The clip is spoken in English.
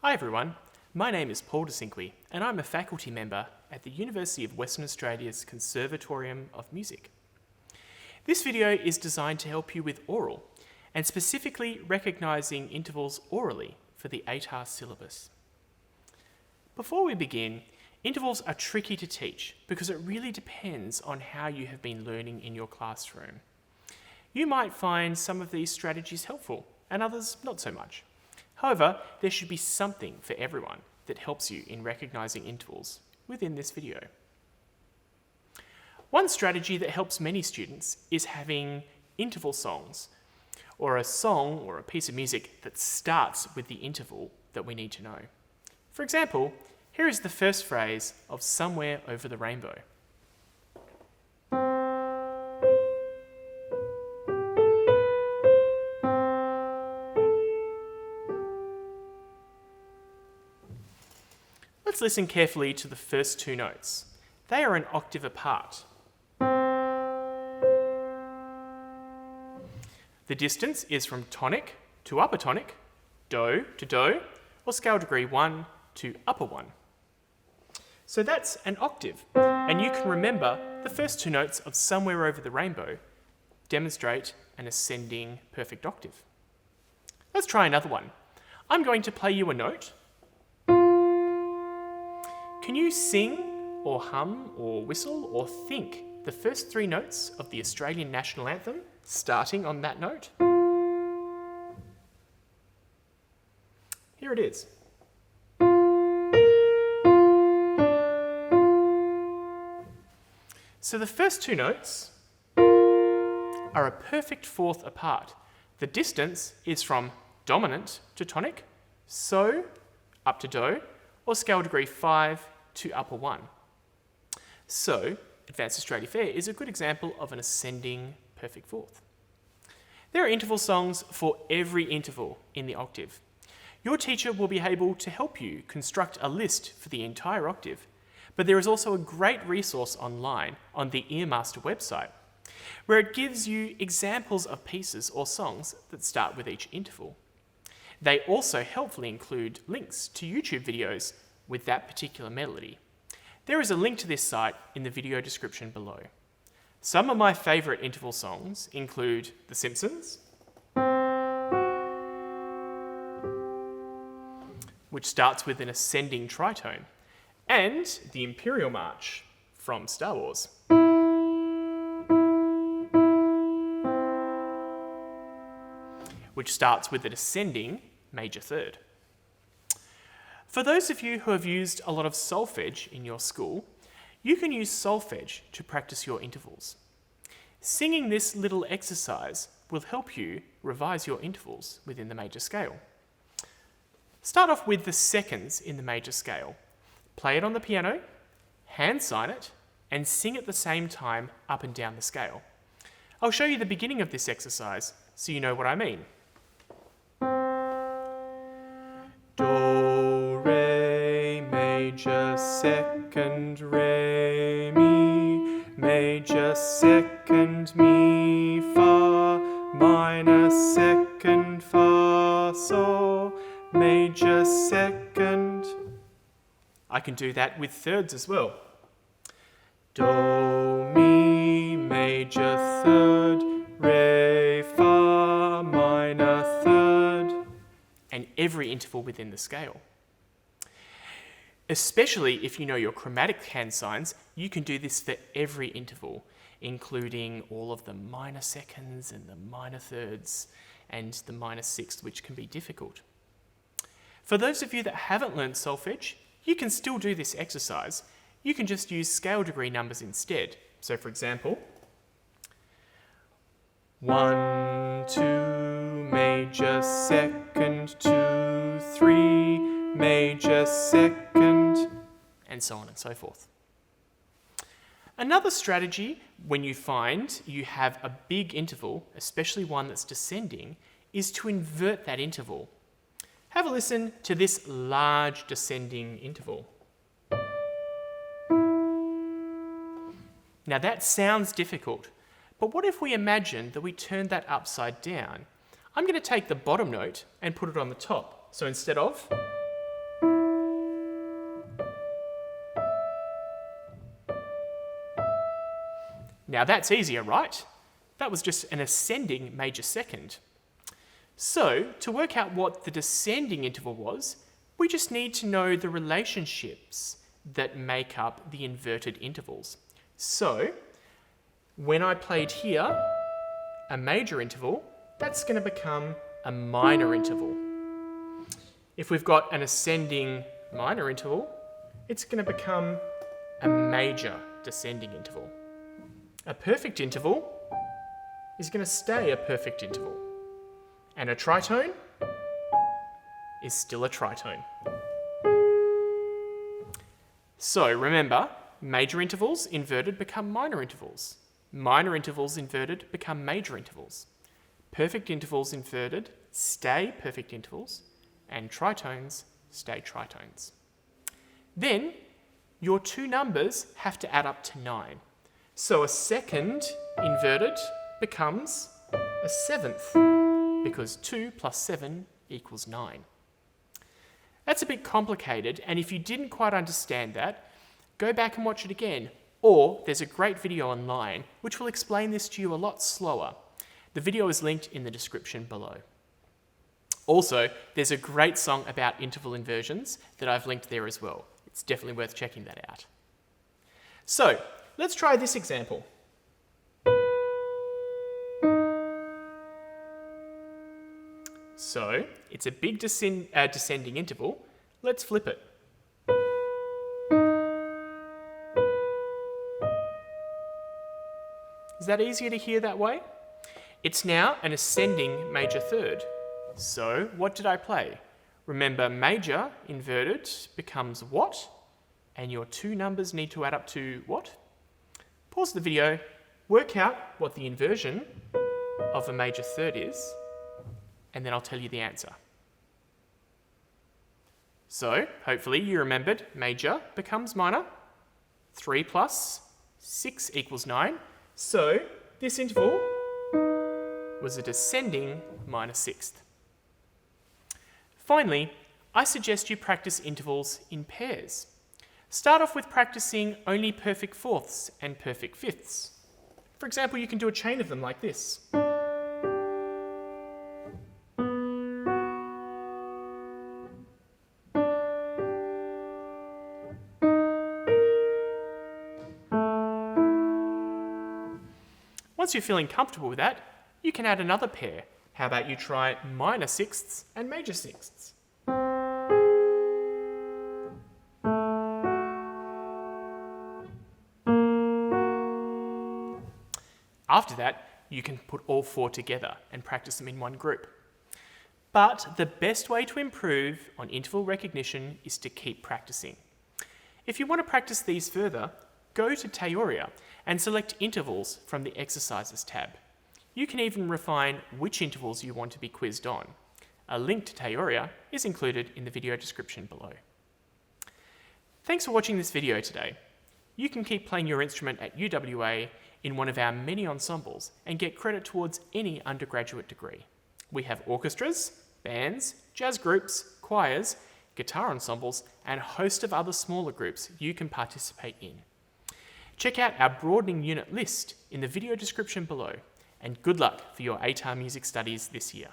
Hi everyone, my name is Paul De Cinque and I'm a faculty member at the University of Western Australia's Conservatorium of Music. This video is designed to help you with aural and specifically recognising intervals orally for the ATAR syllabus. Before we begin, intervals are tricky to teach because it really depends on how you have been learning in your classroom. You might find some of these strategies helpful and others not so much. However, there should be something for everyone that helps you in recognising intervals within this video. One strategy that helps many students is having interval songs, or a song or a piece of music that starts with the interval that we need to know. For example, here is the first phrase of Somewhere Over the Rainbow. Let's listen carefully to the first two notes. They are an octave apart. The distance is from tonic to upper tonic, do to do, or scale degree 1 to upper 1. So that's an octave, and you can remember the first two notes of Somewhere Over the Rainbow demonstrate an ascending perfect octave. Let's try another one. I'm going to play you a note. Can you sing or hum or whistle or think the first three notes of the Australian National Anthem starting on that note? Here it is. So the first two notes are a perfect fourth apart. The distance is from dominant to tonic, so up to do, or scale degree 5 to upper 1. So, Advanced Australia Fair is a good example of an ascending perfect fourth. There are interval songs for every interval in the octave. Your teacher will be able to help you construct a list for the entire octave, but there is also a great resource online on the Earmaster website, where it gives you examples of pieces or songs that start with each interval. They also helpfully include links to YouTube videos with that particular melody. There is a link to this site in the video description below. Some of my favourite interval songs include The Simpsons, which starts with an ascending tritone, and the Imperial March from Star Wars. Which starts with an ascending major third. For those of you who have used a lot of solfege in your school, you can use solfege to practice your intervals. Singing this little exercise will help you revise your intervals within the major scale. Start off with the seconds in the major scale. Play it on the piano, hand sign it, and sing at the same time up and down the scale. I'll show you the beginning of this exercise so you know what I mean. Major, second, re, mi, major, second, mi, fa, minor, second, fa, sol, major, second. I can do that with thirds as well. Do, mi, major, third, re, fa, minor, third, and every interval within the scale. Especially if you know your chromatic hand signs, you can do this for every interval, including all of the minor seconds and the minor thirds and the minor sixth, which can be difficult. For those of you that haven't learned solfege, you can still do this exercise. You can just use scale degree numbers instead. So for example, 1, 2, major, second, 2, 3, major, second, and so on and so forth. Another strategy when you find you have a big interval, especially one that's descending, is to invert that interval. Have a listen to this large descending interval. Now that sounds difficult, but what if we imagine that we turn that upside down? I'm going to take the bottom note and put it on the top. So instead of Now that's easier, right? That was just an ascending major second. So, to work out what the descending interval was, we just need to know the relationships that make up the inverted intervals. So, when I played here a major interval, that's going to become a minor interval. If we've got an ascending minor interval, it's going to become a major descending interval. A perfect interval is going to stay a perfect interval. And a tritone is still a tritone. So remember, major intervals inverted become minor intervals. Minor intervals inverted become major intervals. Perfect intervals inverted stay perfect intervals, and tritones stay tritones. Then your two numbers have to add up to 9. So a second inverted becomes a seventh, because 2 plus 7 equals 9. That's a bit complicated, and if you didn't quite understand that, go back and watch it again. Or there's a great video online which will explain this to you a lot slower. The video is linked in the description below. Also, there's a great song about interval inversions that I've linked there as well. It's definitely worth checking that out. So, let's try this example. So, it's a big descending interval. Let's flip it. Is that easier to hear that way? It's now an ascending major third. So, what did I play? Remember, major inverted becomes what? And your two numbers need to add up to what? Pause the video, work out what the inversion of a major third is, and then I'll tell you the answer. So, hopefully you remembered major becomes minor. 3 plus 6 equals 9. So, this interval was a descending minor sixth. Finally, I suggest you practice intervals in pairs. Start off with practicing only perfect fourths and perfect fifths. For example, you can do a chain of them like this. Once you're feeling comfortable with that, you can add another pair. How about you try minor sixths and major sixths? After that, you can put all 4 together and practice them in one group. But the best way to improve on interval recognition is to keep practicing. If you want to practice these further, go to Tailor and select intervals from the Exercises tab. You can even refine which intervals you want to be quizzed on. A link to Tailor is included in the video description below. Thanks for watching this video today. You can keep playing your instrument at UWA in one of our many ensembles and get credit towards any undergraduate degree. We have orchestras, bands, jazz groups, choirs, guitar ensembles, and a host of other smaller groups you can participate in. Check out our broadening unit list in the video description below, and good luck for your ATAR Music Studies this year.